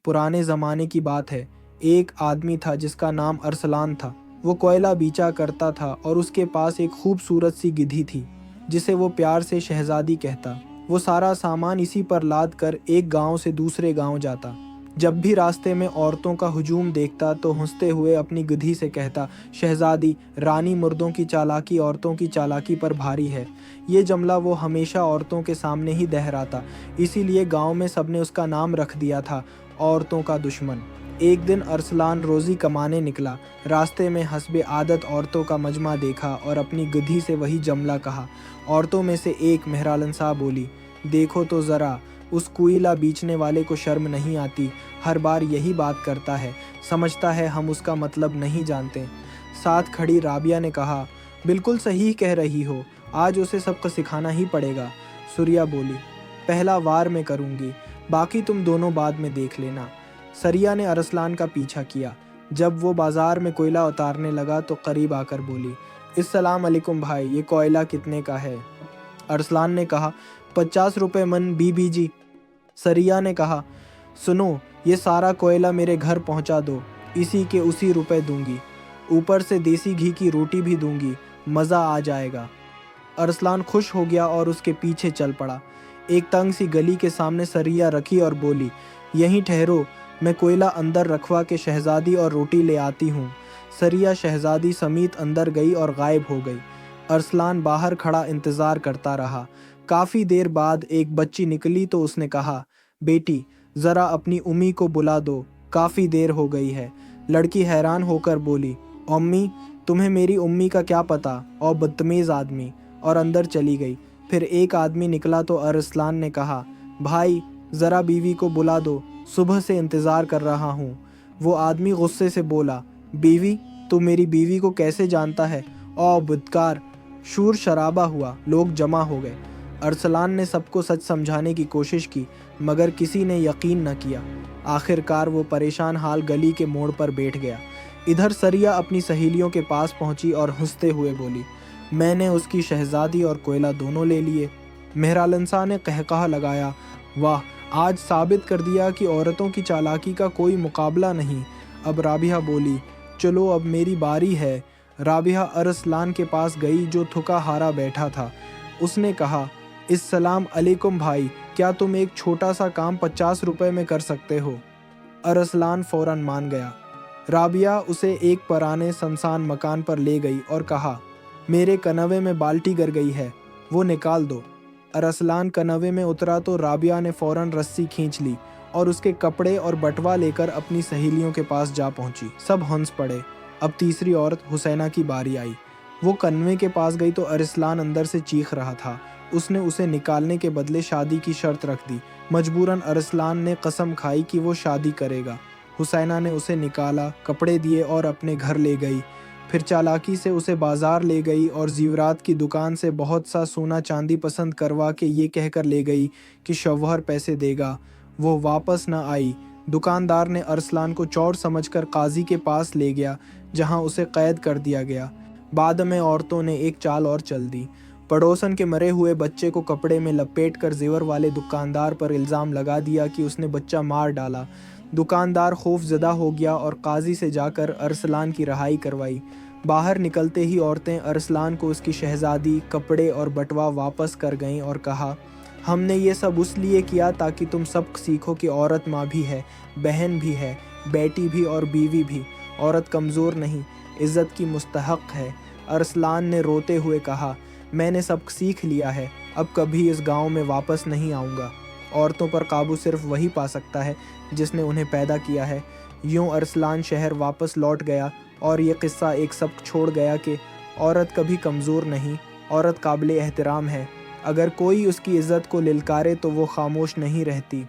पुराने ज़माने की बात है। एक आदमी था जिसका नाम अरसलान था। वो कोयला बीचा करता था और उसके पास एक खूबसूरत सी गिद्धी थी जिसे वो प्यार से शहज़ादी कहता। वो सारा सामान इसी पर लाद कर एक गांव से दूसरे गांव जाता। जब भी रास्ते में औरतों का हुजूम देखता तो हंसते हुए अपनी गिद्धी से कहता, शहज़ादी, रानी मुर्दों की चालाकी औरतों की चालाकी पर भारी है। ये जुमला वो हमेशा औरतों के सामने ही दोहराता, इसीलिए गांव में सबने उसका नाम रख दिया था, औरतों का दुश्मन। एक दिन अरसलान रोज़ी कमाने निकला। रास्ते में हस्बे आदत औरतों का मजमा देखा और अपनी गिद्धी से वही जुमला कहा। औरतों में से एक मेहरालनसा बोली, देखो तो ज़रा, उस कोयला बेचने वाले को शर्म नहीं आती, हर बार यही बात करता है, समझता है हम उसका मतलब नहीं जानते। साथ खड़ी राबिया ने कहा, बिल्कुल सही कह रही हो, आज उसे सबक सिखाना ही पड़ेगा। सुरिया बोली, पहला वार मैं करूँगी, बाकी तुम दोनों बाद में देख लेना। सरिया ने अरसलान का पीछा किया। जब वो बाजार में कोयला उतारने लगा तो करीब आकर बोली, अस्सलाम अलैकुम भाई, ये कोयला कितने का है? अरसलान ने कहा, 50 रुपये मन बीबी जी। सरिया ने कहा, सुनो, ये सारा कोयला मेरे घर पहुंचा दो, इसी के उसी रुपए दूंगी, ऊपर से देसी घी की रोटी भी दूंगी, मज़ा आ जाएगा। अरसलान खुश हो गया और उसके पीछे चल पड़ा। एक तंग सी गली के सामने सरिया रखी और बोली, यहीं ठहरो, मैं कोयला अंदर रखवा के शहज़ादी और रोटी ले आती हूँ। सरिया शहज़ादी समीत अंदर गई और गायब हो गई। अरसलान बाहर खड़ा इंतज़ार करता रहा। काफ़ी देर बाद एक बच्ची निकली तो उसने कहा, बेटी, ज़रा अपनी उम्मी को बुला दो, काफ़ी देर हो गई है। लड़की हैरान होकर बोली, अम्मी, तुम्हें मेरी उम्मी का क्या पता, और बदतमीज़ आदमी, और अंदर चली गई। फिर एक आदमी निकला तो अरसलान ने कहा, भाई, ज़रा बीवी को बुला दो, सुबह से इंतज़ार कर रहा हूँ। वो आदमी गुस्से से बोला, बीवी? तू मेरी बीवी को कैसे जानता है? ओ बदकार! शूर शराबा हुआ, लोग जमा हो गए। अरसलान ने सबको सच समझाने की कोशिश की, मगर किसी ने यकीन न किया। आखिरकार वो परेशान हाल गली के मोड़ पर बैठ गया। इधर सरिया अपनी सहेलियों के पास पहुंची और हंसते हुए बोली, मैंने उसकी शहज़ादी और कोयला दोनों ले लिए। मेहरालनसा ने कहकहा लगाया, वाह, आज साबित कर दिया कि औरतों की चालाकी का कोई मुकाबला नहीं। अब राबिया बोली, चलो अब मेरी बारी है। राबिया अरसलान के पास गई जो थुका हारा बैठा था। उसने कहा, अस्सलाम अलैकुम भाई, क्या तुम एक छोटा सा काम 50 रुपए में कर सकते हो? अरसलान फ़ौरन मान गया। राबिया उसे एक पुराने सुनसान मकान पर ले गई और कहा, मेरे कनवे में बाल्टी गिर गई है, वो निकाल दो। अरसलान कनवे में उतरा तो राबिया ने फ़ौरन रस्सी खींच ली और उसके कपड़े और बटवा लेकर अपनी सहेलियों के पास जा पहुंची। सब हंस पड़े। अब तीसरी औरत हुसैना की बारी आई। वो कन्वे के पास गई तो अरसलान अंदर से चीख रहा था। उसने उसे निकालने के बदले शादी की शर्त रख दी। मजबूरन अरसलान ने कसम खाई कि वो शादी करेगा। हुसैना ने उसे निकाला, कपड़े दिए और अपने घर ले गई। फिर चालाकी से उसे बाजार ले गई और ज़ीवरात की दुकान से बहुत सा सोना चांदी पसंद करवा के ये कहकर ले गई कि शौहर पैसे देगा। वो वापस न आई। दुकानदार ने अरसलान को चोर समझकर काजी के पास ले गया, जहां उसे कैद कर दिया गया। बाद में औरतों ने एक चाल और चल दी। पड़ोसन के मरे हुए बच्चे को कपड़े में लपेटकर ज़ेवर वाले दुकानदार पर इल्ज़ाम लगा दिया कि उसने बच्चा मार डाला। दुकानदार खौफज़दा हो गया और काजी से जाकर अरसलान की रहाई करवाई। बाहर निकलते ही औरतें अरसलान को उसकी शहज़ादी, कपड़े और बटवा वापस कर गईं और कहा, हमने ये सब उसलिए किया ताकि तुम सब सीखो कि औरत माँ भी है, बहन भी है, बेटी भी और बीवी भी। औरत कमज़ोर नहीं, इज़्ज़त की मुस्तहक़ है। अरसलान ने रोते हुए कहा, मैंने सब सीख लिया है, अब कभी इस गांव में वापस नहीं आऊँगा। औरतों पर काबू सिर्फ वही पा सकता है जिसने उन्हें पैदा किया है। यूँ अरसलान शहर वापस लौट गया और ये किस्सा एक सबक छोड़ गया कि औरत कभी कमज़ोर नहीं, औरत काबिल एहतराम है। अगर कोई उसकी इज़्ज़त को लिलकारे तो वो खामोश नहीं रहती।